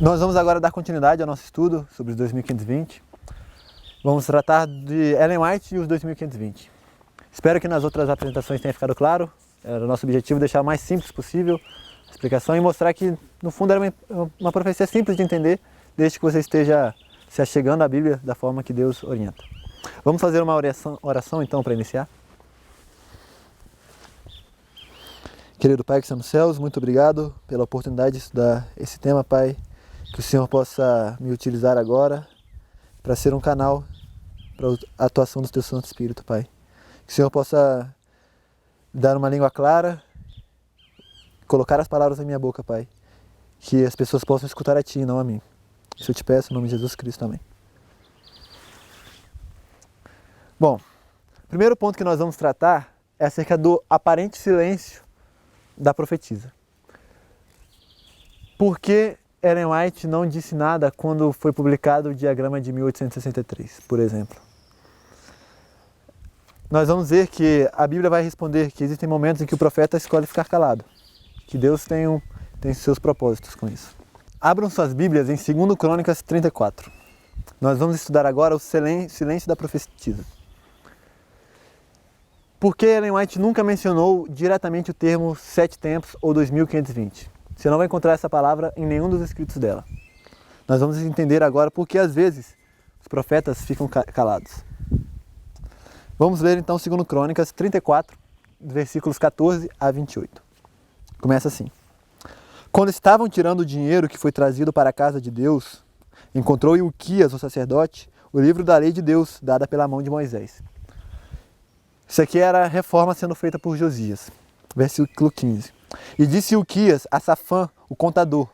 Nós vamos agora dar continuidade ao nosso estudo sobre os 2520. Vamos tratar de Ellen White e os 2520. Espero que nas outras apresentações tenha ficado claro. Era o nosso objetivo deixar o mais simples possível a explicação e mostrar que, no fundo, era uma profecia simples de entender, desde que você esteja se achegando à Bíblia da forma que Deus orienta. Vamos fazer uma oração então, para iniciar. Querido Pai que está nos céus, muito obrigado pela oportunidade de estudar esse tema, Pai. Que o Senhor possa me utilizar agora para ser um canal para a atuação do Teu Santo Espírito, Pai. Que o Senhor possa dar uma língua clara, colocar as palavras na minha boca, Pai. Que as pessoas possam escutar a Ti e não a mim. Isso eu te peço em nome de Jesus Cristo, amém. Bom, o primeiro ponto que nós vamos tratar é acerca do aparente silêncio da profetisa. Por que Ellen White não disse nada quando foi publicado o diagrama de 1863, por exemplo? Nós vamos ver que a Bíblia vai responder que existem momentos em que o profeta escolhe ficar calado, que Deus tem seus propósitos com isso. Abram suas Bíblias em 2 Crônicas 34. Nós vamos estudar agora o silêncio da profetisa. Por que Ellen White nunca mencionou diretamente o termo 7 tempos ou 2520? Você não vai encontrar essa palavra em nenhum dos escritos dela. Nós vamos entender agora por que às vezes os profetas ficam calados. Vamos ler então 2 Crônicas 34, versículos 14 a 28. Começa assim. Quando estavam tirando o dinheiro que foi trazido para a casa de Deus, encontrou Ilquias, o sacerdote, o livro da lei de Deus, dada pela mão de Moisés. Isso aqui era a reforma sendo feita por Josias. Versículo 15. E disse Ilquias a Safã, o contador,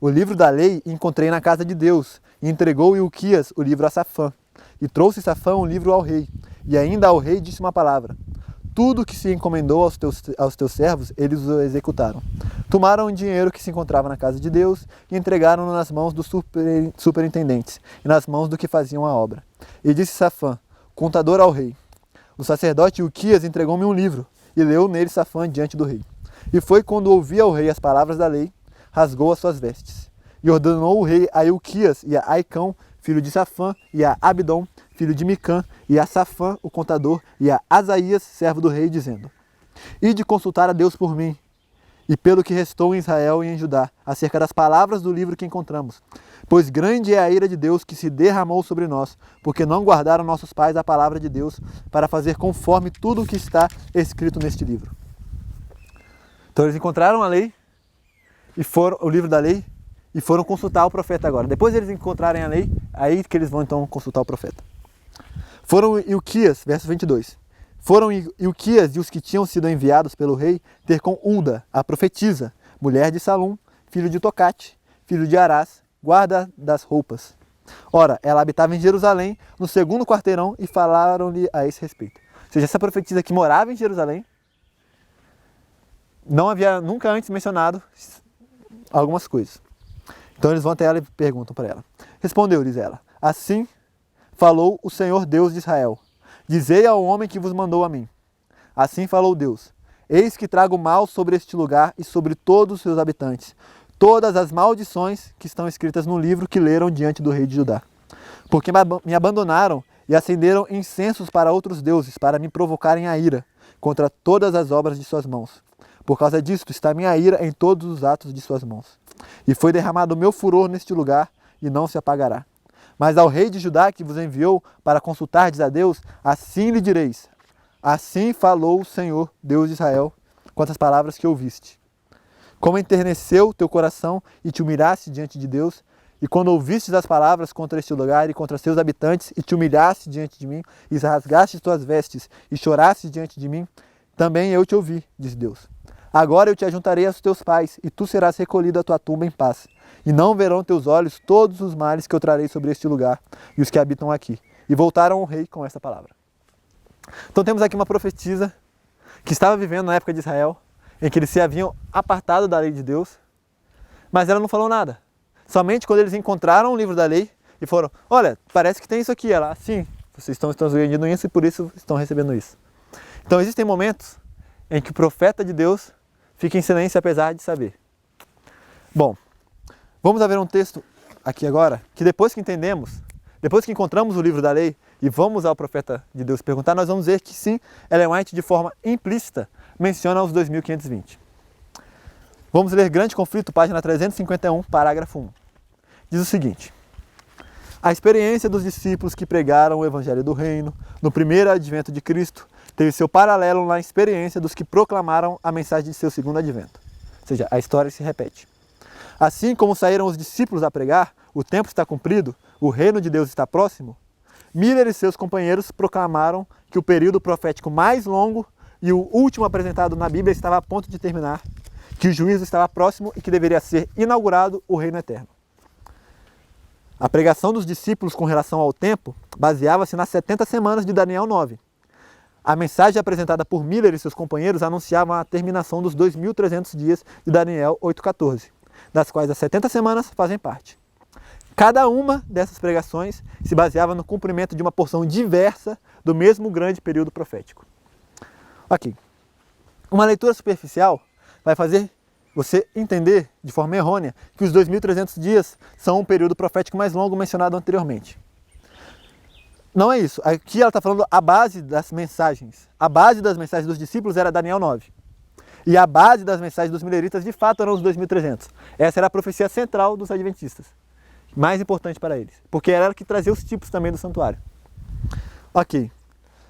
o livro da lei encontrei na casa de Deus. E entregou Ilquias o livro a Safã. E trouxe Safã o livro ao rei. E ainda ao rei disse uma palavra. Tudo que se encomendou aos teus servos, eles o executaram. Tomaram o dinheiro que se encontrava na casa de Deus e entregaram-no nas mãos dos superintendentes e nas mãos do que faziam a obra. E disse Safã, contador ao rei. O sacerdote Ilquias entregou-me um livro e leu nele Safã diante do rei. E foi quando ouvia o rei as palavras da lei, rasgou as suas vestes. E ordenou o rei a Ilquias e a Aicão, filho de Safã, e a Abdom, filho de Micã, e a Safã, o contador, e a Asaías, servo do rei, dizendo: Ide consultar a Deus por mim, e pelo que restou em Israel e em Judá, acerca das palavras do livro que encontramos. Pois grande é a ira de Deus que se derramou sobre nós, porque não guardaram nossos pais a palavra de Deus, para fazer conforme tudo o que está escrito neste livro. Então eles encontraram a lei, o livro da lei, e foram consultar o profeta agora. Depois de eles encontrarem a lei, aí que eles vão então consultar o profeta. Foram Ilquias, verso 22. Foram Ilquias e os que tinham sido enviados pelo rei ter com Hulda, a profetisa, mulher de Salum, filho de Tocate, filho de Arás, guarda das roupas. Ora, ela habitava em Jerusalém, no segundo quarteirão, e falaram-lhe a esse respeito. Ou seja, essa profetisa que morava em Jerusalém, não havia nunca antes mencionado algumas coisas. Então eles vão até ela e perguntam para ela. Respondeu-lhes ela, assim falou o Senhor Deus de Israel. Dizei ao homem que vos mandou a mim. Assim falou Deus. Eis que trago mal sobre este lugar e sobre todos os seus habitantes. Todas as maldições que estão escritas no livro que leram diante do rei de Judá. Porque me abandonaram e acenderam incensos para outros deuses, para me provocarem a ira contra todas as obras de suas mãos. Por causa disto está minha ira em todos os atos de suas mãos. E foi derramado o meu furor neste lugar, e não se apagará. Mas ao rei de Judá que vos enviou para consultardes a Deus, assim lhe direis. Assim falou o Senhor, Deus de Israel, quantas palavras que ouviste. Como enterneceu teu coração e te humilhaste diante de Deus, e quando ouvistes as palavras contra este lugar e contra seus habitantes, e te humilhaste diante de mim, e rasgaste tuas vestes, e choraste diante de mim, também eu te ouvi, diz Deus. Agora eu te ajuntarei aos teus pais, e tu serás recolhido à tua tumba em paz. E não verão teus olhos todos os males que eu trarei sobre este lugar, e os que habitam aqui. E voltaram ao rei com esta palavra. Então temos aqui uma profetisa que estava vivendo na época de Israel, em que eles se haviam apartado da lei de Deus, mas ela não falou nada. Somente quando eles encontraram o livro da lei e foram, olha, parece que tem isso aqui. Ela, sim, vocês estão transgredindo isso e por isso estão recebendo isso. Então existem momentos em que o profeta de Deus fica em silêncio apesar de saber. Bom, Vamos ver um texto aqui agora, que depois que entendemos, depois que encontramos o livro da lei e vamos ao profeta de Deus perguntar, nós vamos ver que sim, Ellen White de forma implícita menciona os 2520. Vamos ler Grande Conflito, página 351, parágrafo 1. Diz o seguinte: a experiência dos discípulos que pregaram o Evangelho do Reino no primeiro advento de Cristo teve seu paralelo na experiência dos que proclamaram a mensagem de seu segundo advento. Ou seja, a história se repete. Assim como saíram os discípulos a pregar, o tempo está cumprido, o reino de Deus está próximo, Miller e seus companheiros proclamaram que o período profético mais longo e o último apresentado na Bíblia estava a ponto de terminar, que o juízo estava próximo e que deveria ser inaugurado o reino eterno. A pregação dos discípulos com relação ao tempo baseava-se nas 70 semanas de Daniel 9. A mensagem apresentada por Miller e seus companheiros anunciava a terminação dos 2.300 dias de Daniel 8,14, das quais as 70 semanas fazem parte. Cada uma dessas pregações se baseava no cumprimento de uma porção diversa do mesmo grande período profético. Ok. Uma leitura superficial vai fazer você entender de forma errônea que os 2.300 dias são um período profético mais longo mencionado anteriormente. Não é isso. Aqui ela está falando a base das mensagens. A base das mensagens dos discípulos era Daniel 9. E a base das mensagens dos mileritas de fato eram os 2.300. Essa era a profecia central dos adventistas. Mais importante para eles. Porque era ela que trazia os tipos também do santuário. Ok.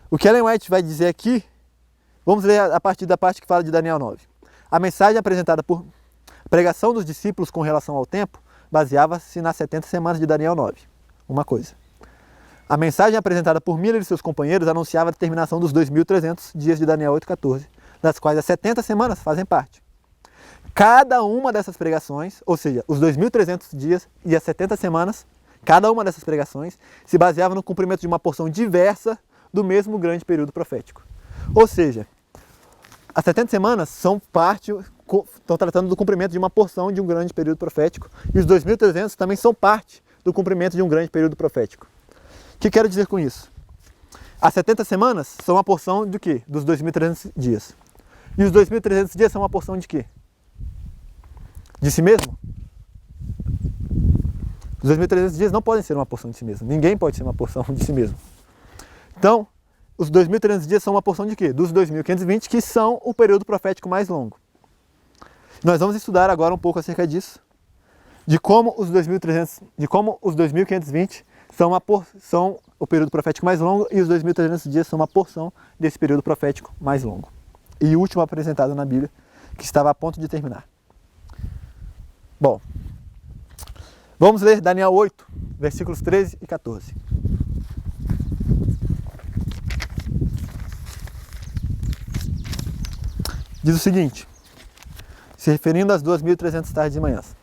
O que Ellen White vai dizer aqui, vamos ler a partir da parte que fala de Daniel 9. A mensagem apresentada por pregação dos discípulos com relação ao tempo baseava-se nas 70 semanas de Daniel 9. Uma coisa. A mensagem apresentada por Miller e seus companheiros anunciava a terminação dos 2.300 dias de Daniel 8,14, das quais as 70 semanas fazem parte. Cada uma dessas pregações, ou seja, os 2.300 dias e as 70 semanas, cada uma dessas pregações se baseava no cumprimento de uma porção diversa do mesmo grande período profético. Ou seja, as 70 semanas são parte, estão tratando do cumprimento de uma porção de um grande período profético, e os 2.300 também são parte do cumprimento de um grande período profético. O que quero dizer com isso? As 70 semanas são uma porção de quê? Dos 2.300 dias. E os 2.300 dias são uma porção de quê? De si mesmo? Os 2.300 dias não podem ser uma porção de si mesmo. Ninguém pode ser uma porção de si mesmo. Então, os 2.300 dias são uma porção de quê? Dos 2.520, que são o período profético mais longo. Nós vamos estudar agora um pouco acerca disso, de como os 2.520 são o período profético mais longo e os 2.300 dias são uma porção desse período profético mais longo. E o último apresentado na Bíblia, que estava a ponto de terminar. Bom, vamos ler Daniel 8, versículos 13 e 14. Diz o seguinte, se referindo às 2.300 tardes e manhãs.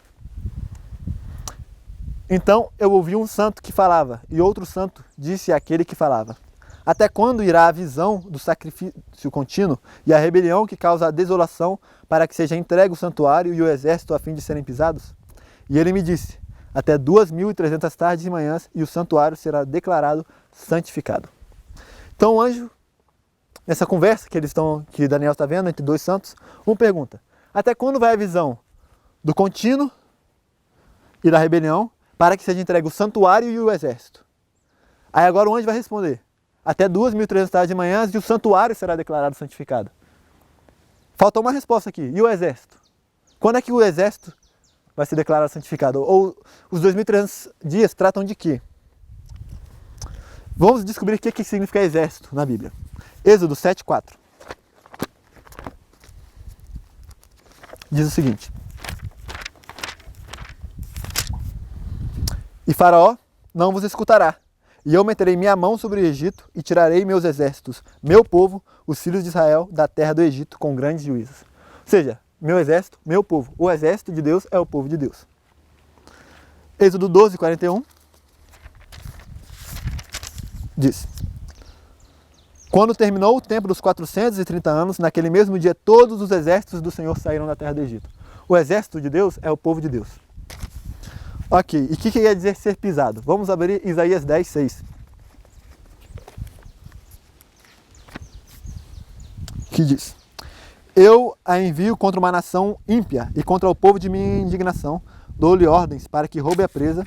Então eu ouvi um santo que falava, e outro santo disse àquele que falava: até quando irá a visão do sacrifício contínuo e a rebelião que causa a desolação, para que seja entregue o santuário e o exército a fim de serem pisados? E ele me disse: até 2.300 tardes e manhãs, e o santuário será declarado santificado. Então o anjo, nessa conversa que Daniel está vendo entre dois santos, um pergunta: até quando vai a visão do contínuo e da rebelião, para que seja entregue o santuário e o exército? Aí agora o anjo vai responder: até 2.300 tardes e manhãs, e o santuário será declarado santificado. Falta uma resposta aqui. E o exército? Quando é que o exército vai ser declarado santificado? Ou os 2.300 dias tratam de quê? Vamos descobrir o que significa exército na Bíblia. Êxodo 7,4. Diz o seguinte: e Faraó não vos escutará, e eu meterei minha mão sobre o Egito e tirarei meus exércitos, meu povo, os filhos de Israel, da terra do Egito com grandes juízos. Ou seja, meu exército, meu povo. O exército de Deus é o povo de Deus. Êxodo 12, 41. Diz: quando terminou o tempo dos 430 anos, naquele mesmo dia todos os exércitos do Senhor saíram da terra do Egito. O exército de Deus é o povo de Deus. Ok, e o que quer dizer ser pisado? Vamos abrir Isaías 10, 6. Que diz: eu a envio contra uma nação ímpia e contra o povo de minha indignação, dou-lhe ordens para que roube a presa,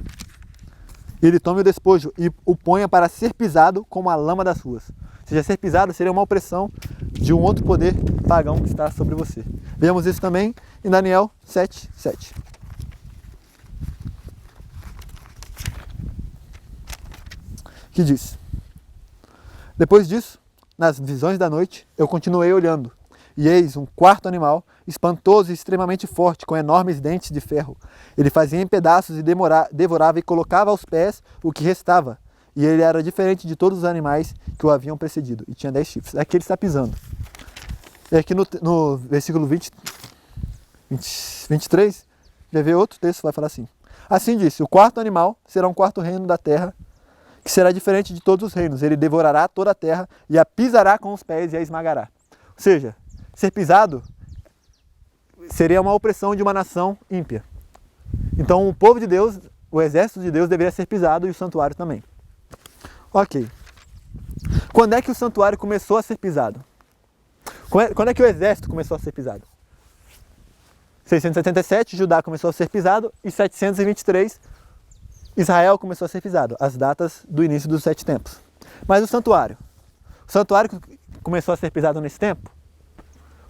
ele tome o despojo e o ponha para ser pisado como a lama das ruas. Ou seja, ser pisado seria uma opressão de um outro poder pagão que está sobre você. Vemos isso também em Daniel 7:7. Que diz: depois disso, nas visões da noite, eu continuei olhando, e eis um quarto animal, espantoso e extremamente forte, com enormes dentes de ferro. Ele fazia em pedaços e devorava e colocava aos pés o que restava. E ele era diferente de todos os animais que o haviam precedido, e tinha 10 chifres. Aqui ele está pisando. E aqui no versículo 23, já vê outro texto, vai falar assim: assim disse, o quarto animal será um quarto reino da terra, que será diferente de todos os reinos. Ele devorará toda a terra e a pisará com os pés e a esmagará. Ou seja, ser pisado seria uma opressão de uma nação ímpia. Então o povo de Deus, o exército de Deus deveria ser pisado e o santuário também. Ok. Quando é que o santuário começou a ser pisado? Quando é que o exército começou a ser pisado? 677, Judá começou a ser pisado, e 723, Israel começou a ser pisado, as datas do início dos 7 tempos. Mas o santuário começou a ser pisado nesse tempo?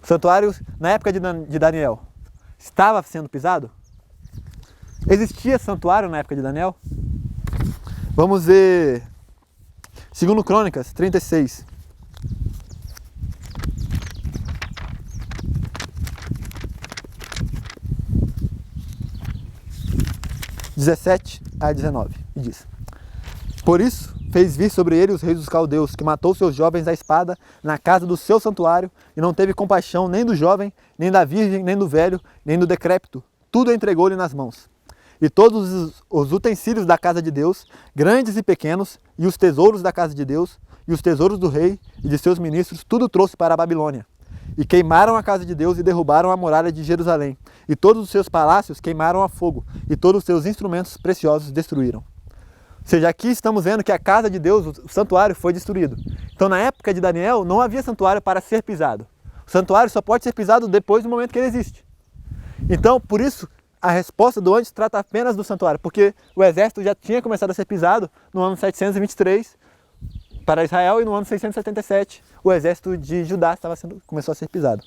O santuário, na época de Daniel, estava sendo pisado? Existia santuário na época de Daniel? Vamos ver 2 Crônicas 36. (17-19) e diz: por isso fez vir sobre ele os reis dos caldeus, que matou seus jovens à espada na casa do seu santuário, e não teve compaixão nem do jovem, nem da virgem, nem do velho, nem do decrépito. Tudo entregou-lhe nas mãos. E todos os utensílios da casa de Deus, grandes e pequenos, e os tesouros da casa de Deus, e os tesouros do rei e de seus ministros, tudo trouxe para a Babilônia. E queimaram a casa de Deus e derrubaram a muralha de Jerusalém. E todos os seus palácios queimaram a fogo, e todos os seus instrumentos preciosos destruíram. Ou seja, aqui estamos vendo que a casa de Deus, o santuário, foi destruído. Então, na época de Daniel, não havia santuário para ser pisado. O santuário só pode ser pisado depois do momento que ele existe. Então, por isso, a resposta do antes trata apenas do santuário, porque o exército já tinha começado a ser pisado no ano 723 para Israel, e no ano 677 o exército de Judá começou a ser pisado.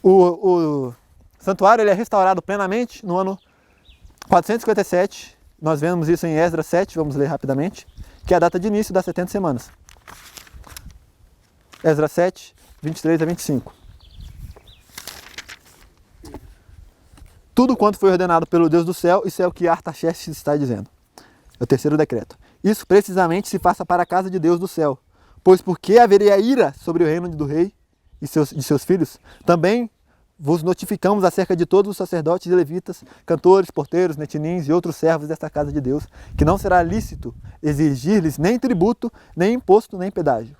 O santuário ele é restaurado plenamente no ano 457, nós vemos isso em Esdras 7, vamos ler rapidamente, que é a data de início das 70 semanas. Esdras 7, 23-25. Tudo quanto foi ordenado pelo Deus do céu, isso é o que Artaxerxes está dizendo. É o terceiro decreto. Isso precisamente se faça para a casa de Deus do céu. Pois porque haveria ira sobre o reino do rei e de seus filhos, também vos notificamos acerca de todos os sacerdotes e levitas, cantores, porteiros, netinins e outros servos desta casa de Deus, que não será lícito exigir-lhes nem tributo, nem imposto, nem pedágio.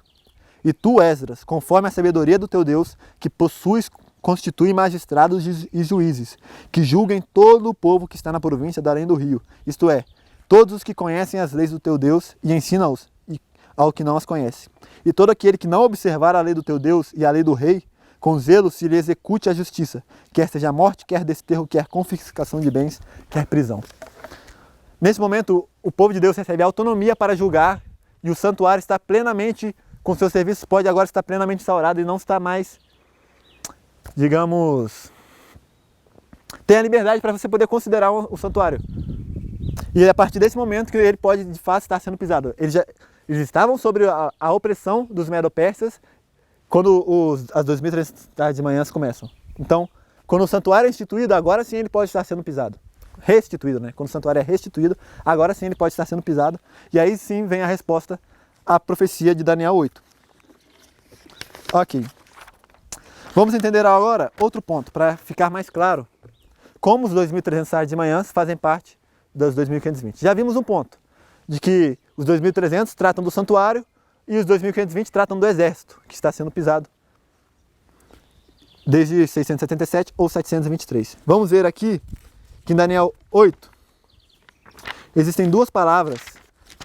E tu, Esdras, conforme a sabedoria do teu Deus, que possuis, constitui magistrados e juízes, que julguem todo o povo que está na província da além do rio, isto é, todos os que conhecem as leis do teu Deus, e ensina-os ao que não as conhece. E todo aquele que não observar a lei do teu Deus e a lei do rei, com zelo se lhe execute a justiça, quer seja morte, quer desterro, quer confiscação de bens, quer prisão. Nesse momento, o povo de Deus recebe autonomia para julgar, e o santuário está plenamente, com seus serviços, pode agora estar plenamente instaurado e não está mais, digamos, tem a liberdade para você poder considerar o santuário. E é a partir desse momento que ele pode, de fato, estar sendo pisado. Eles estavam sobre a opressão dos Medo-Persas quando as 2.300 tardes de manhãs começam. Então, quando o santuário é instituído, agora sim ele pode estar sendo pisado. Restituído, né? Quando o santuário é restituído, agora sim ele pode estar sendo pisado. E aí sim vem a resposta à profecia de Daniel 8. Ok. Vamos entender agora outro ponto, para ficar mais claro como os 2.300 tardes de manhãs fazem parte das 2.520. Já vimos um ponto, de que os 2.300 tratam do santuário e os 2.520 tratam do exército, que está sendo pisado desde 677 ou 723. Vamos ver aqui que em Daniel 8 existem duas palavras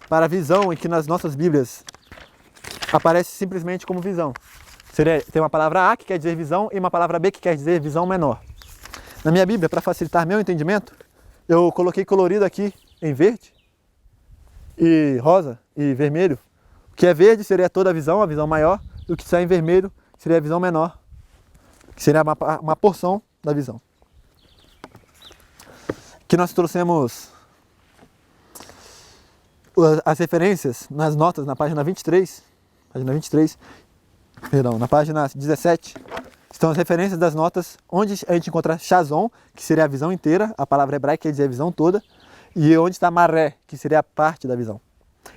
para visão, e que nas nossas Bíblias aparece simplesmente como visão. Tem uma palavra A que quer dizer visão e uma palavra B que quer dizer visão menor. Na minha Bíblia, para facilitar meu entendimento, eu coloquei colorido aqui em verde, e rosa e vermelho. O que é verde seria toda a visão maior, e o que está em vermelho seria a visão menor, que seria uma porção da visão. Que nós trouxemos as referências nas notas na página 23, na página 17, estão as referências das notas onde a gente encontra Chazon, que seria a visão inteira, a palavra hebraica quer dizer a visão toda, e onde está Maré, que seria a parte da visão.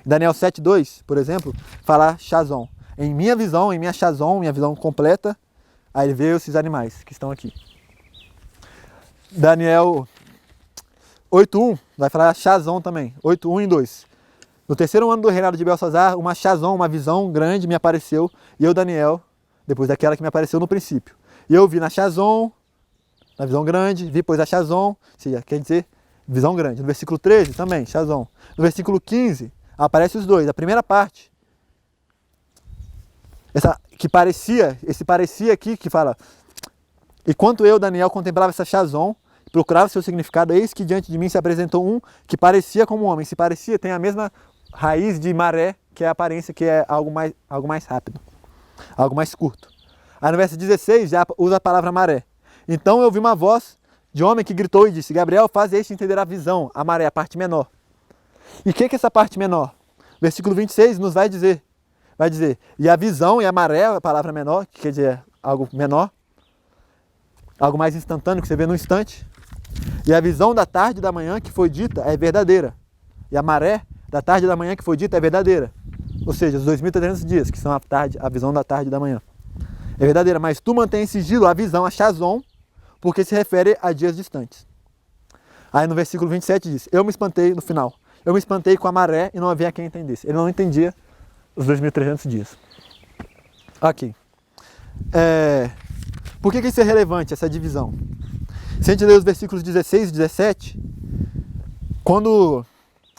Daniel 7:2, por exemplo, fala Chazon. Em minha visão, em minha Chazon, minha visão completa, aí veio esses animais que estão aqui. Daniel 8:1 vai falar Chazon também, 8:1 e 2. No terceiro ano do reinado de Belsazar, uma Chazon, uma visão grande me apareceu, e eu, Daniel, depois daquela que me apareceu no princípio. E eu vi na Chazon, na visão grande, vi pois a Chazon, quer dizer, visão grande. No versículo 13 também, Chazon. No versículo 15, aparece os dois. A primeira parte, esse parecia aqui, que fala: enquanto eu, Daniel, contemplava essa Chazon, procurava seu significado, eis que diante de mim se apresentou um que parecia como um homem. Se parecia, tem a mesma raiz de maré, que é a aparência, que é algo mais rápido, algo mais curto. Aí no verso 16 já usa a palavra maré. Então eu ouvi uma voz de homem que gritou e disse: Gabriel, faz este entender a visão, a maré, a parte menor. E o que é essa parte menor? Versículo 26 nos vai dizer, e a visão e a maré, a palavra menor, que quer dizer algo menor, algo mais instantâneo, que você vê no instante. E a visão da tarde e da manhã que foi dita é verdadeira. E a maré da tarde e da manhã que foi dita é verdadeira. Ou seja, os 2.300 dias, que são a visão da tarde e da manhã. É verdadeira, mas tu mantém em sigilo a visão, a Chazon, porque se refere a dias distantes. Aí no versículo 27 diz: eu me espantei, no final, eu me espantei com a maré e não havia quem entendesse. Ele não entendia os 2.300 dias. Ok. Por que isso é relevante, essa divisão? Se a gente ler os versículos 16 e 17, quando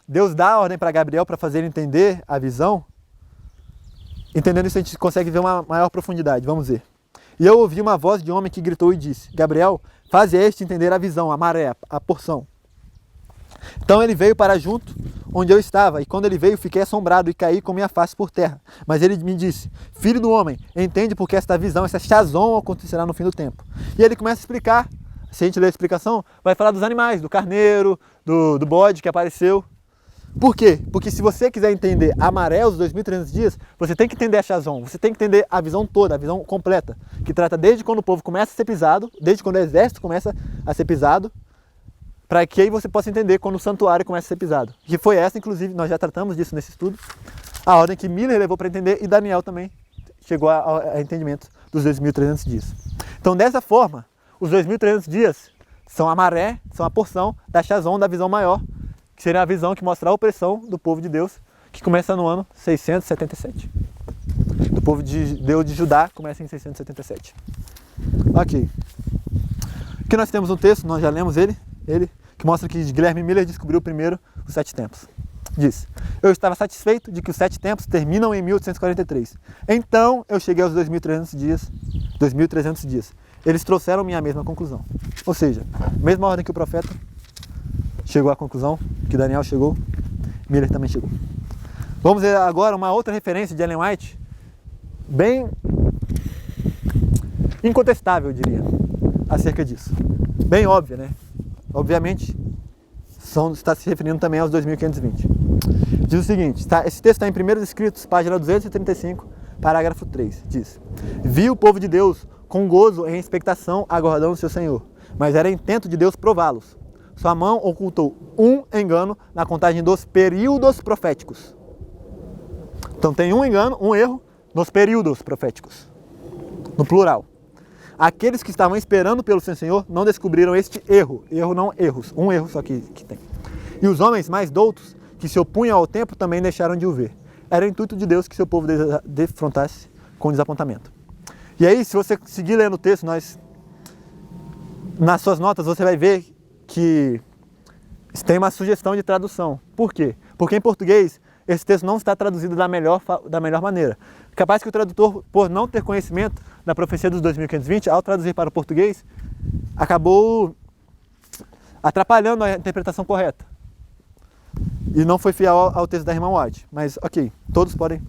Deus dá a ordem para Gabriel para fazer ele entender a visão, entendendo isso a gente consegue ver uma maior profundidade. Vamos ver. E eu ouvi uma voz de homem que gritou e disse: Gabriel, faze este entender a visão, a maré, a porção. Então ele veio para junto onde eu estava, e quando ele veio fiquei assombrado e caí com minha face por terra. Mas ele me disse: filho do homem, entende porque esta visão, essa Chazon acontecerá no fim do tempo. E ele começa a explicar. Se a gente ler a explicação, vai falar dos animais, do carneiro, do bode que apareceu. Por quê? Porque se você quiser entender a maré, os 2.300 dias, você tem que entender a Chazon, você tem que entender a visão toda, a visão completa, que trata desde quando o povo começa a ser pisado, desde quando o exército começa a ser pisado, para que aí você possa entender quando o santuário começa a ser pisado. Que foi essa, inclusive, nós já tratamos disso nesse estudo, a ordem que Miller levou para entender, e Daniel também chegou a entendimento dos 2.300 dias. Então, dessa forma, os 2.300 dias são a maré, são a porção da Chazon, da visão maior, que seria a visão que mostra a opressão do povo de Deus, que começa no ano 677. Do povo de Deus de Judá, começa em 677. Ok. Aqui nós temos um texto, nós já lemos ele, que mostra que Guilherme Miller descobriu primeiro os 7 tempos. Diz: eu estava satisfeito de que os 7 tempos terminam em 1843. Então eu cheguei aos 2.300 dias. Eles trouxeram-me à mesma conclusão. Ou seja, mesma ordem que o profeta chegou à conclusão, que Daniel chegou, Miller também chegou. Vamos ver agora uma outra referência de Ellen White, bem incontestável, eu diria, acerca disso. Bem óbvia, né? Obviamente, está se referindo também aos 2.520. Diz o seguinte, esse texto está em Primeiros Escritos, página 235, parágrafo 3. Diz: vi o povo de Deus com gozo em expectação, aguardando o seu Senhor, mas era intento de Deus prová-los. Sua mão ocultou um engano na contagem dos períodos proféticos. Então tem um engano, um erro nos períodos proféticos, no plural. Aqueles que estavam esperando pelo seu Senhor não descobriram este erro. Erro não erros, um erro só que tem. E os homens mais doutos, que se opunham ao tempo, também deixaram de o ver. Era o intuito de Deus que seu povo defrontasse com desapontamento. E aí, se você seguir lendo o texto, nas suas notas você vai ver que tem uma sugestão de tradução. Por quê? Porque em português esse texto não está traduzido da melhor maneira. Capaz que o tradutor, por não ter conhecimento da profecia dos 2.520, ao traduzir para o português, acabou atrapalhando a interpretação correta. E não foi fiel ao texto da irmã White. Mas, ok, todos podem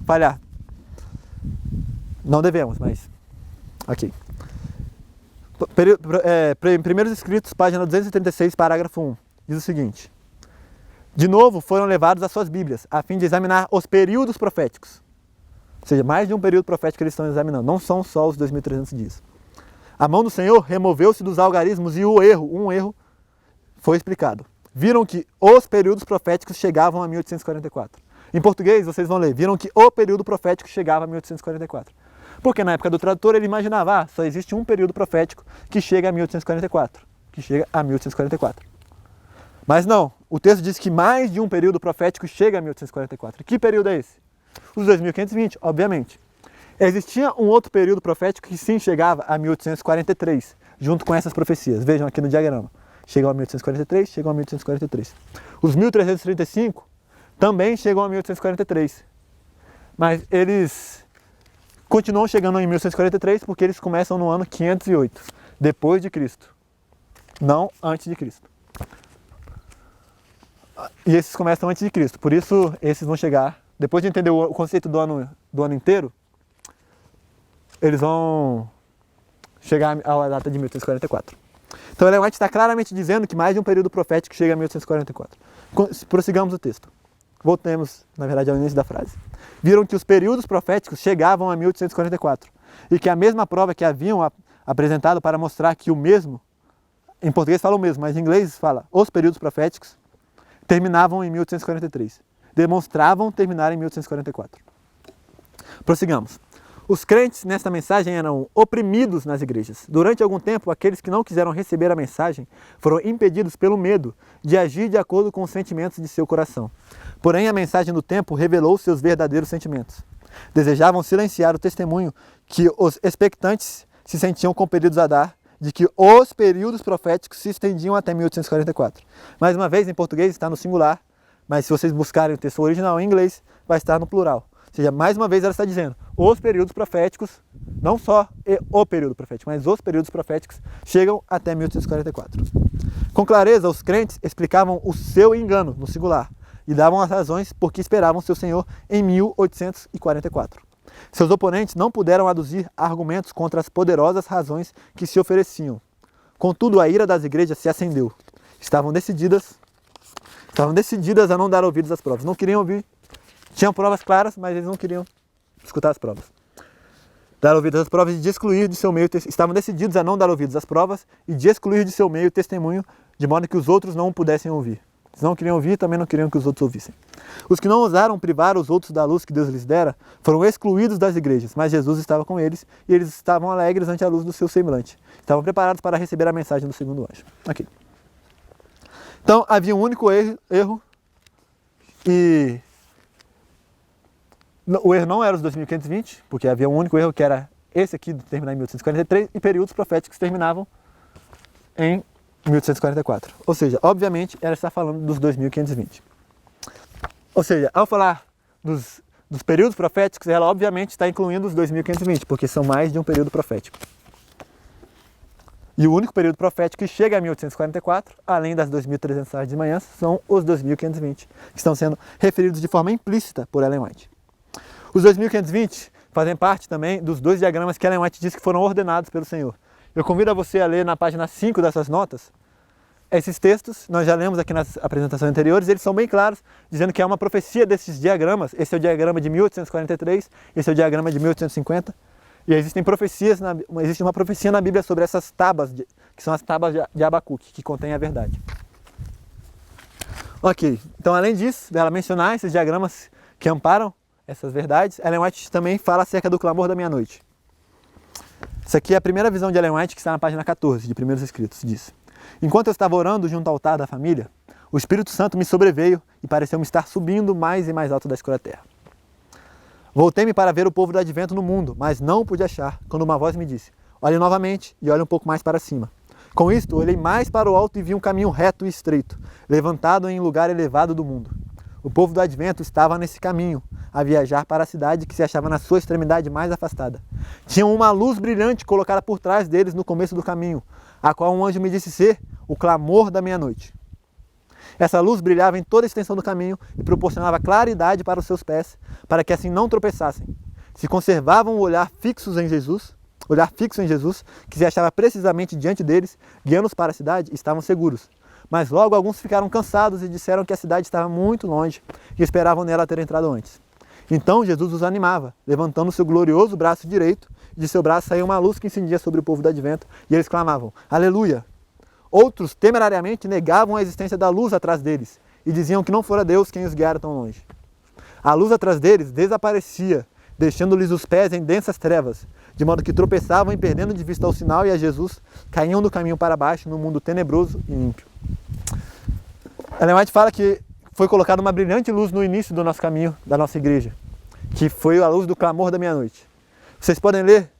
falhar. Não devemos, mas... ok. Primeiros Escritos, página 236, parágrafo 1. Diz o seguinte: de novo foram levados às suas Bíblias, a fim de examinar os períodos proféticos. Ou seja, mais de um período profético eles estão examinando. Não são só os 2.300 dias. A mão do Senhor removeu-se dos algarismos e um erro foi explicado. Viram que os períodos proféticos chegavam a 1844. Em português, vocês vão ler, viram que o período profético chegava a 1844. Porque na época do tradutor ele imaginava, só existe um período profético que chega a 1844. Mas não, o texto diz que mais de um período profético chega a 1844. Que período é esse? Os 2520, obviamente. Existia um outro período profético que sim chegava a 1843, junto com essas profecias. Vejam aqui no diagrama. Chegam a 1843, chegam a 1843. Os 1335 também chegam a 1843. Mas eles continuam chegando em 1843 porque eles começam no ano 508, depois de Cristo, não antes de Cristo. E esses começam antes de Cristo, por isso esses vão chegar, depois de entender o conceito do ano inteiro, eles vão chegar à data de 1844. Então Ellen White está claramente dizendo que mais de um período profético chega a 1844. Prossigamos o texto. Voltemos, na verdade, ao início da frase. Viram que os períodos proféticos chegavam a 1844 e que a mesma prova que haviam apresentado para mostrar que o mesmo, em português fala o mesmo, mas em inglês fala os períodos proféticos, terminavam em 1843. Demonstravam terminar em 1844. Prossigamos. Os crentes nesta mensagem eram oprimidos nas igrejas. Durante algum tempo, aqueles que não quiseram receber a mensagem foram impedidos pelo medo de agir de acordo com os sentimentos de seu coração. Porém, a mensagem do tempo revelou seus verdadeiros sentimentos. Desejavam silenciar o testemunho que os expectantes se sentiam compelidos a dar de que os períodos proféticos se estendiam até 1844. Mais uma vez, em português está no singular, mas se vocês buscarem o texto original em inglês, vai estar no plural. Ou seja, mais uma vez ela está dizendo, os períodos proféticos, não só o período profético, mas os períodos proféticos chegam até 1844. Com clareza, os crentes explicavam o seu engano, no singular, e davam as razões por que esperavam seu Senhor em 1844. Seus oponentes não puderam aduzir argumentos contra as poderosas razões que se ofereciam. Contudo, a ira das igrejas se acendeu. Estavam decididas a não dar ouvidos às provas. Não queriam ouvir. Tinham provas claras, mas eles não queriam escutar as provas. Dar ouvidos às provas e de excluir de seu meio... Estavam decididos a não dar ouvidos às provas e de excluir de seu meio o testemunho, de modo que os outros não o pudessem ouvir. Eles não queriam ouvir, também não queriam que os outros ouvissem. Os que não ousaram privar os outros da luz que Deus lhes dera foram excluídos das igrejas, mas Jesus estava com eles e eles estavam alegres ante a luz do seu semblante. Estavam preparados para receber a mensagem do segundo anjo. Ok. Então, havia um único erro e... o erro não era os 2520, porque havia um único erro que era esse aqui de terminar em 1843 e períodos proféticos terminavam em 1844. Ou seja, obviamente, ela está falando dos 2520. Ou seja, ao falar dos períodos proféticos, ela obviamente está incluindo os 2520, porque são mais de um período profético. E o único período profético que chega a 1844, além das 2.300 horas de manhã, são os 2520, que estão sendo referidos de forma implícita por Ellen White. Os 2520 fazem parte também dos dois diagramas que Ellen White diz que foram ordenados pelo Senhor. Eu convido a você a ler na página 5 dessas notas. Esses textos, nós já lemos aqui nas apresentações anteriores, eles são bem claros, dizendo que é uma profecia desses diagramas. Esse é o diagrama de 1843, esse é o diagrama de 1850. E existem profecias, existe uma profecia na Bíblia sobre essas tábuas, que são as tábuas de Abacuque, que contêm a verdade. Ok, então além disso, dela mencionar esses diagramas que amparam essas verdades, Ellen White também fala acerca do clamor da meia-noite. Essa aqui é a primeira visão de Ellen White, que está na página 14 de Primeiros Escritos. Diz: enquanto eu estava orando junto ao altar da família, o Espírito Santo me sobreveio e pareceu-me estar subindo mais e mais alto da escura terra. Voltei-me para ver o povo do advento no mundo, mas não o pude achar, quando uma voz me disse: olhe novamente e olhe um pouco mais para cima. Com isto, olhei mais para o alto e vi um caminho reto e estreito, levantado em lugar elevado do mundo. O povo do Advento estava nesse caminho, a viajar para a cidade que se achava na sua extremidade mais afastada. Tinham uma luz brilhante colocada por trás deles no começo do caminho, a qual um anjo me disse ser o clamor da meia-noite. Essa luz brilhava em toda a extensão do caminho e proporcionava claridade para os seus pés, para que assim não tropeçassem. Se conservavam o olhar fixo em Jesus, que se achava precisamente diante deles, guiando-os para a cidade, estavam seguros. Mas logo alguns ficaram cansados e disseram que a cidade estava muito longe e esperavam nela ter entrado antes. Então Jesus os animava, levantando seu glorioso braço direito, e de seu braço saía uma luz que incendia sobre o povo do Advento, e eles clamavam, Aleluia! Outros, temerariamente, negavam a existência da luz atrás deles, e diziam que não fora Deus quem os guiara tão longe. A luz atrás deles desaparecia, deixando-lhes os pés em densas trevas, de modo que tropeçavam e, perdendo de vista o sinal e a Jesus, caíam do caminho para baixo no mundo tenebroso e ímpio. Ellen White fala que foi colocada uma brilhante luz no início do nosso caminho, da nossa igreja, que foi a luz do clamor da meia-noite. Vocês podem ler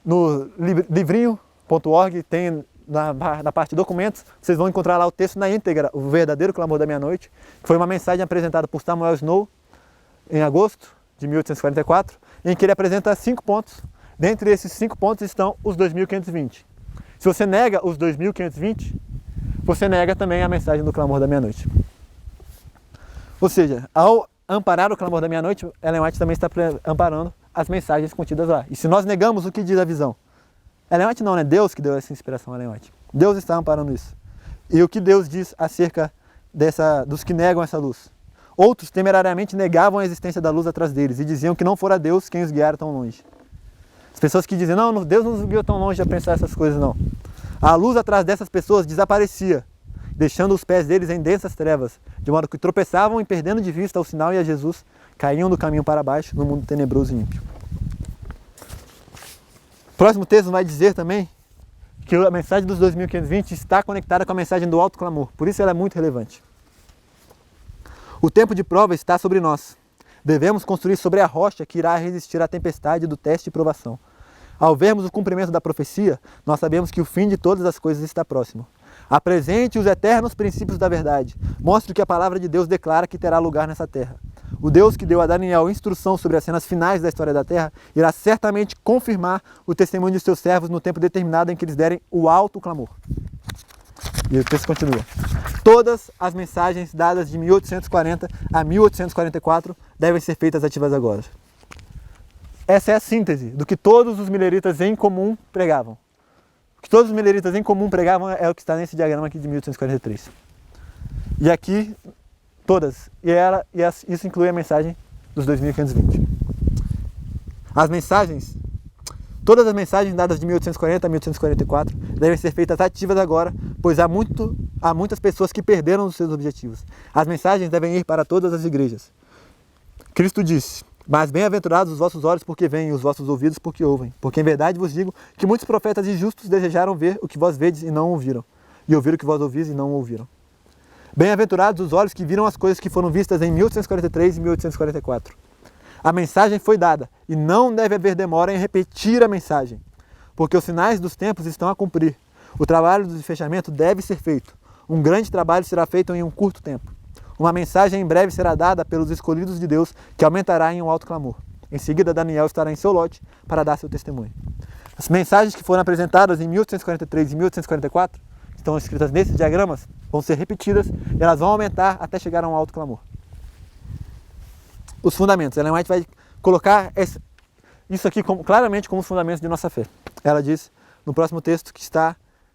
no livrinho.org, tem na parte de documentos, vocês vão encontrar lá o texto na íntegra, o verdadeiro clamor da meia-noite, que foi uma mensagem apresentada por Samuel Snow em agosto de 1844, em que ele apresenta 5 pontos. Dentre esses 5 pontos estão os 2520. Se você nega os 2520, você nega também a mensagem do clamor da meia-noite. Ou seja, ao amparar o clamor da meia-noite, Ellen White também está amparando as mensagens contidas lá. E se nós negamos o que diz a visão, Ellen White não, né? Deus que deu essa inspiração a Ellen White. Deus está amparando isso. E o que Deus diz acerca dos que negam essa luz? Outros temerariamente negavam a existência da luz atrás deles e diziam que não fora Deus quem os guiara tão longe. As pessoas que dizem, não, Deus não nos guiou tão longe a pensar essas coisas, não. A luz atrás dessas pessoas desaparecia, deixando os pés deles em densas trevas, de modo que tropeçavam e, perdendo de vista o sinal e a Jesus, caíam do caminho para baixo no mundo tenebroso e ímpio. O próximo texto vai dizer também que a mensagem dos 2520 está conectada com a mensagem do alto clamor, por isso ela é muito relevante. O tempo de prova está sobre nós. Devemos construir sobre a rocha que irá resistir à tempestade do teste e provação. Ao vermos o cumprimento da profecia, nós sabemos que o fim de todas as coisas está próximo. Apresente os eternos princípios da verdade. Mostre o que a palavra de Deus declara que terá lugar nessa terra. O Deus que deu a Daniel instrução sobre as cenas finais da história da terra irá certamente confirmar o testemunho de seus servos no tempo determinado em que eles derem o alto clamor. E o texto continua. Todas as mensagens dadas de 1840 a 1844 devem ser feitas ativas agora. Essa é a síntese do que todos os mileritas em comum pregavam. O que todos os mileritas em comum pregavam é o que está nesse diagrama aqui de 1843. E aqui, todas. Isso inclui a mensagem dos 2520. Todas as mensagens dadas de 1840 a 1844 devem ser feitas ativas agora, pois há muitas pessoas que perderam os seus objetivos. As mensagens devem ir para todas as igrejas. Cristo disse, mas bem-aventurados os vossos olhos porque veem e os vossos ouvidos porque ouvem. Porque em verdade vos digo que muitos profetas e justos desejaram ver o que vós vedes e não ouviram, e ouvir o que vós ouvis e não ouviram. Bem-aventurados os olhos que viram as coisas que foram vistas em 1843 e 1844. A mensagem foi dada e não deve haver demora em repetir a mensagem, porque os sinais dos tempos estão a cumprir. O trabalho de fechamento deve ser feito. Um grande trabalho será feito em um curto tempo. Uma mensagem em breve será dada pelos escolhidos de Deus, que aumentará em um alto clamor. Em seguida, Daniel estará em seu lote para dar seu testemunho. As mensagens que foram apresentadas em 1843 e 1844, que estão escritas nesses diagramas, vão ser repetidas e elas vão aumentar até chegar a um alto clamor. Os fundamentos. Ellen White vai colocar isso aqui claramente como os fundamentos de nossa fé. Ela diz no próximo texto que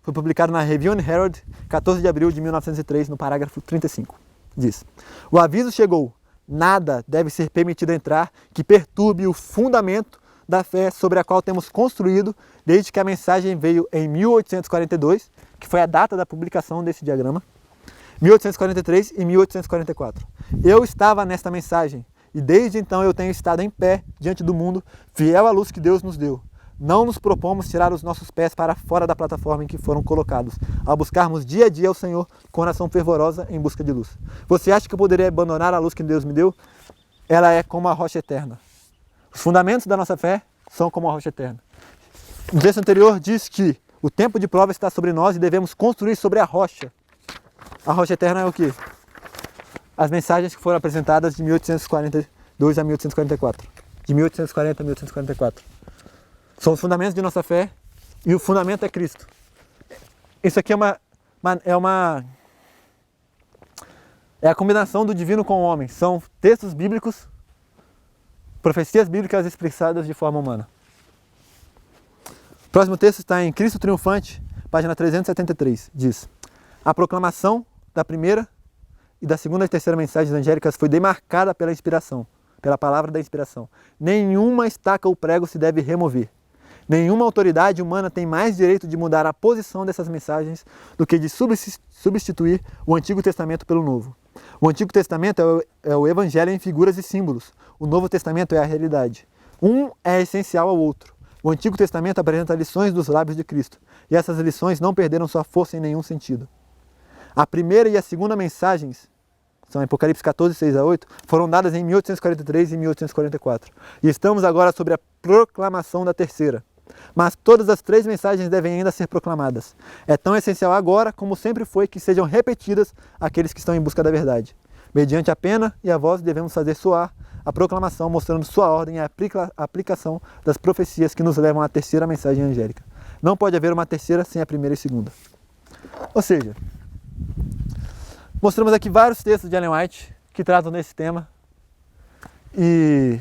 foi publicado na Review and Herald, 14 de abril de 1903, no parágrafo 35. Diz, o aviso chegou, nada deve ser permitido entrar que perturbe o fundamento da fé sobre a qual temos construído desde que a mensagem veio em 1842, que foi a data da publicação desse diagrama, 1843 e 1844. Eu estava nesta mensagem e desde então eu tenho estado em pé diante do mundo, fiel à luz que Deus nos deu. Não nos propomos tirar os nossos pés para fora da plataforma em que foram colocados, ao buscarmos dia a dia o Senhor com oração fervorosa em busca de luz. Você acha que eu poderia abandonar a luz que Deus me deu? Ela é como a rocha eterna. Os fundamentos da nossa fé são como a rocha eterna. O texto anterior diz que o tempo de prova está sobre nós e devemos construir sobre a rocha. A rocha eterna é o quê? as mensagens que foram apresentadas de 1842 a 1844. De 1840 a 1844. São os fundamentos de nossa fé e o fundamento é Cristo. Isso aqui é a combinação do divino com o homem. São textos bíblicos, profecias bíblicas expressadas de forma humana. O próximo texto está em Cristo Triunfante, página 373. Diz: a proclamação da primeira e da segunda e terceira mensagens angélicas foi demarcada pela inspiração, pela palavra da inspiração. Nenhuma estaca ou prego se deve remover. Nenhuma autoridade humana tem mais direito de mudar a posição dessas mensagens do que de substituir o Antigo Testamento pelo Novo. O Antigo Testamento é o Evangelho em figuras e símbolos. O Novo Testamento é a realidade. Um é essencial ao outro. O Antigo Testamento apresenta lições dos lábios de Cristo, e essas lições não perderam sua força em nenhum sentido. A primeira e a segunda mensagens, são Apocalipse 14, 6 a 8, foram dadas em 1843 e 1844. E estamos agora sobre a proclamação da terceira. Mas todas as três mensagens devem ainda ser proclamadas. É tão essencial agora como sempre foi que sejam repetidas àqueles que estão em busca da verdade. Mediante a pena e a voz devemos fazer soar a proclamação, mostrando sua ordem e a aplicação das profecias que nos levam à terceira mensagem angélica. Não pode haver uma terceira sem a primeira e segunda. Ou seja, mostramos aqui vários textos de Ellen White que tratam desse tema. E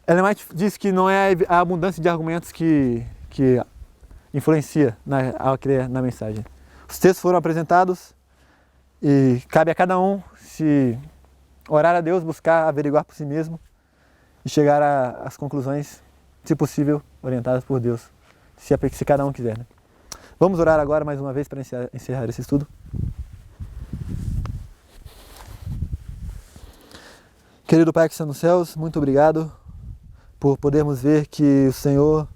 Ellen White diz que não é a abundância de argumentos que influencia na mensagem. Os textos foram apresentados e cabe a cada um se orar a Deus, buscar averiguar por si mesmo e chegar às conclusões, se possível, orientadas por Deus, se cada um quiser, né? Vamos orar agora mais uma vez para encerrar esse estudo. Querido Pai que está nos céus, muito obrigado por podermos ver que o Senhor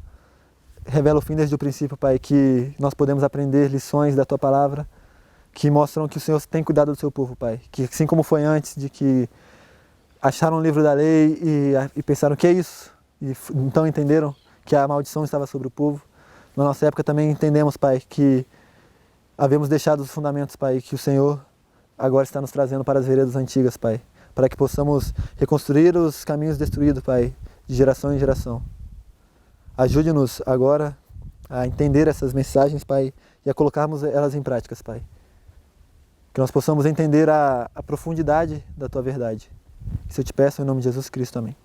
revela o fim desde o princípio, Pai, que nós podemos aprender lições da Tua Palavra que mostram que o Senhor tem cuidado do seu povo, Pai. Que assim como foi antes de que acharam o livro da lei e pensaram que é isso, e então entenderam que a maldição estava sobre o povo, na nossa época também entendemos, Pai, que havemos deixado os fundamentos, Pai, que o Senhor agora está nos trazendo para as veredas antigas, Pai, para que possamos reconstruir os caminhos destruídos, Pai, de geração em geração. Ajude-nos agora a entender essas mensagens, Pai, e a colocarmos elas em práticas, Pai. Que nós possamos entender a profundidade da Tua verdade. Isso eu te peço em nome de Jesus Cristo, amém.